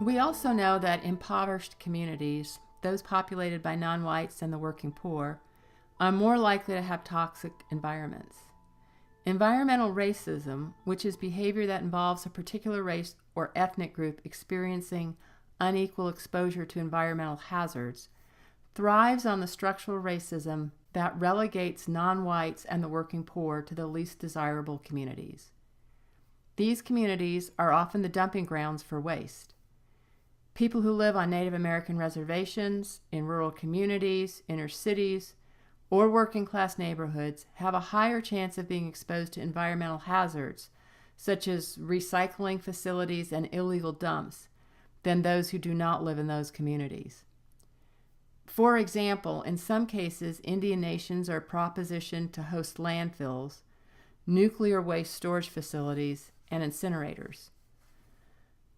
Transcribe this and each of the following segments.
We also know that impoverished communities, those populated by non-whites and the working poor, are more likely to have toxic environments. Environmental racism, which is behavior that involves a particular race or ethnic group experiencing unequal exposure to environmental hazards, thrives on the structural racism that relegates non-whites and the working poor to the least desirable communities. These communities are often the dumping grounds for waste. People who live on Native American reservations, in rural communities, inner cities, or working-class neighborhoods have a higher chance of being exposed to environmental hazards, such as recycling facilities and illegal dumps, than those who do not live in those communities. For example, in some cases, Indian nations are propositioned to host landfills, nuclear waste storage facilities, and incinerators.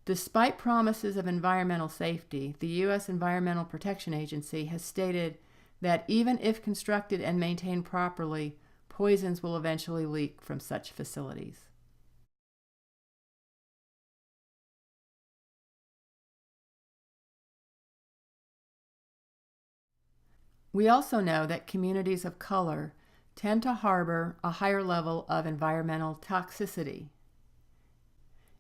Despite promises of environmental safety, the U.S. Environmental Protection Agency has stated that even if constructed and maintained properly, poisons will eventually leak from such facilities. We also know that communities of color tend to harbor a higher level of environmental toxicity.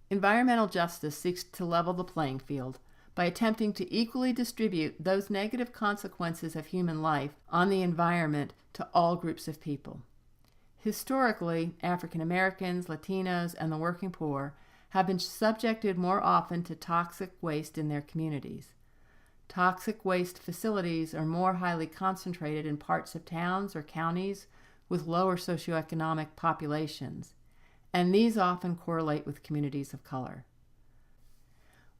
Environmental justice seeks to level the playing field by attempting to equally distribute those negative consequences of human life on the environment to all groups of people. Historically, African Americans, Latinos, and the working poor have been subjected more often to toxic waste in their communities. Toxic waste facilities are more highly concentrated in parts of towns or counties with lower socioeconomic populations, and these often correlate with communities of color.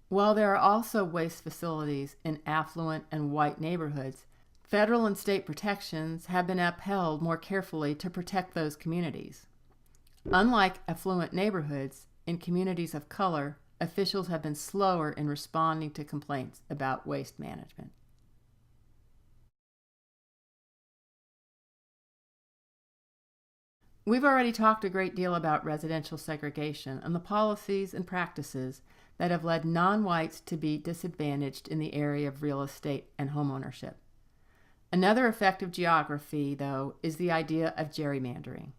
While there are also waste facilities in affluent and white neighborhoods, federal and state protections have been upheld more carefully to protect those communities. Unlike affluent neighborhoods, in communities of color, officials have been slower in responding to complaints about waste management. We've already talked a great deal about residential segregation and the policies and practices that have led non-whites to be disadvantaged in the area of real estate and homeownership. Another effect of geography, though, is the idea of gerrymandering.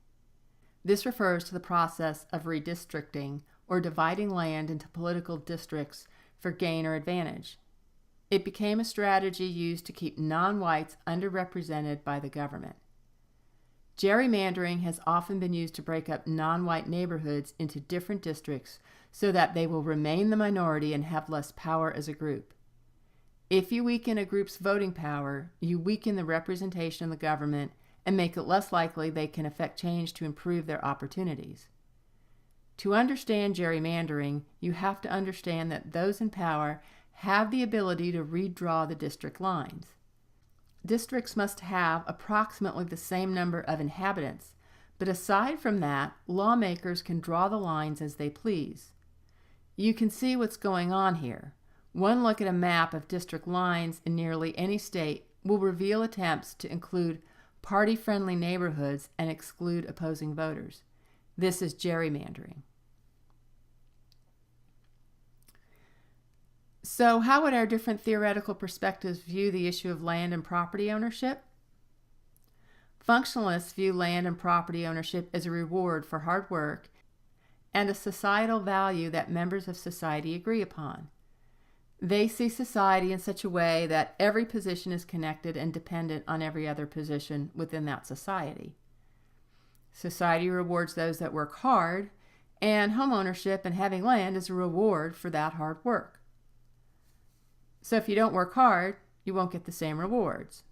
This refers to the process of redistricting or dividing land into political districts for gain or advantage. It became a strategy used to keep non-whites underrepresented by the government. Gerrymandering has often been used to break up non-white neighborhoods into different districts so that they will remain the minority and have less power as a group. If you weaken a group's voting power, you weaken the representation of the government and make it less likely they can effect change to improve their opportunities. To understand gerrymandering, you have to understand that those in power have the ability to redraw the district lines. Districts must have approximately the same number of inhabitants, but aside from that, lawmakers can draw the lines as they please. You can see what's going on here. One look at a map of district lines in nearly any state will reveal attempts to include party-friendly neighborhoods and exclude opposing voters. This is gerrymandering. So how would our different theoretical perspectives view the issue of land and property ownership? Functionalists view land and property ownership as a reward for hard work and a societal value that members of society agree upon. They see society in such a way that every position is connected and dependent on every other position within that society. Society rewards those that work hard, and homeownership and having land is a reward for that hard work. So if you don't work hard, you won't get the same rewards.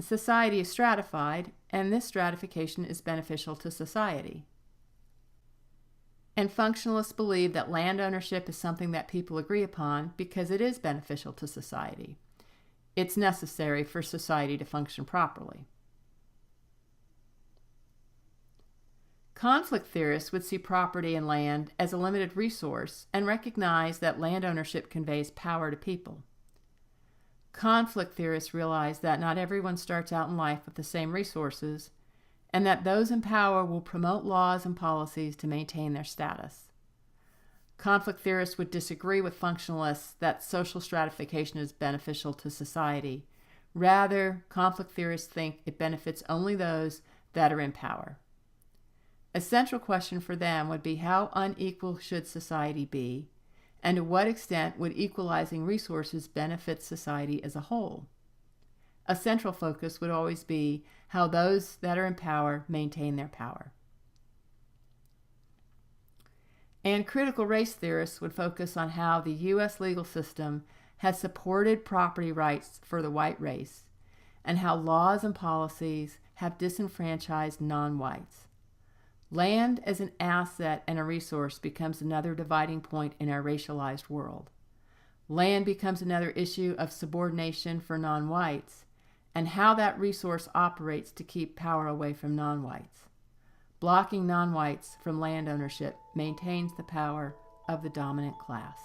Society is stratified, and this stratification is beneficial to society. And functionalists believe that land ownership is something that people agree upon because it is beneficial to society. It's necessary for society to function properly. Conflict theorists would see property and land as a limited resource and recognize that land ownership conveys power to people. Conflict theorists realize that not everyone starts out in life with the same resources, and that those in power will promote laws and policies to maintain their status. Conflict theorists would disagree with functionalists that social stratification is beneficial to society. Rather, conflict theorists think it benefits only those that are in power. A central question for them would be how unequal should society be, and to what extent would equalizing resources benefit society as a whole? A central focus would always be how those that are in power maintain their power. And critical race theorists would focus on how the U.S. legal system has supported property rights for the white race, and how laws and policies have disenfranchised non-whites. Land as an asset and a resource becomes another dividing point in our racialized world. Land becomes another issue of subordination for non-whites, and how that resource operates to keep power away from non-whites. Blocking non-whites from land ownership maintains the power of the dominant class.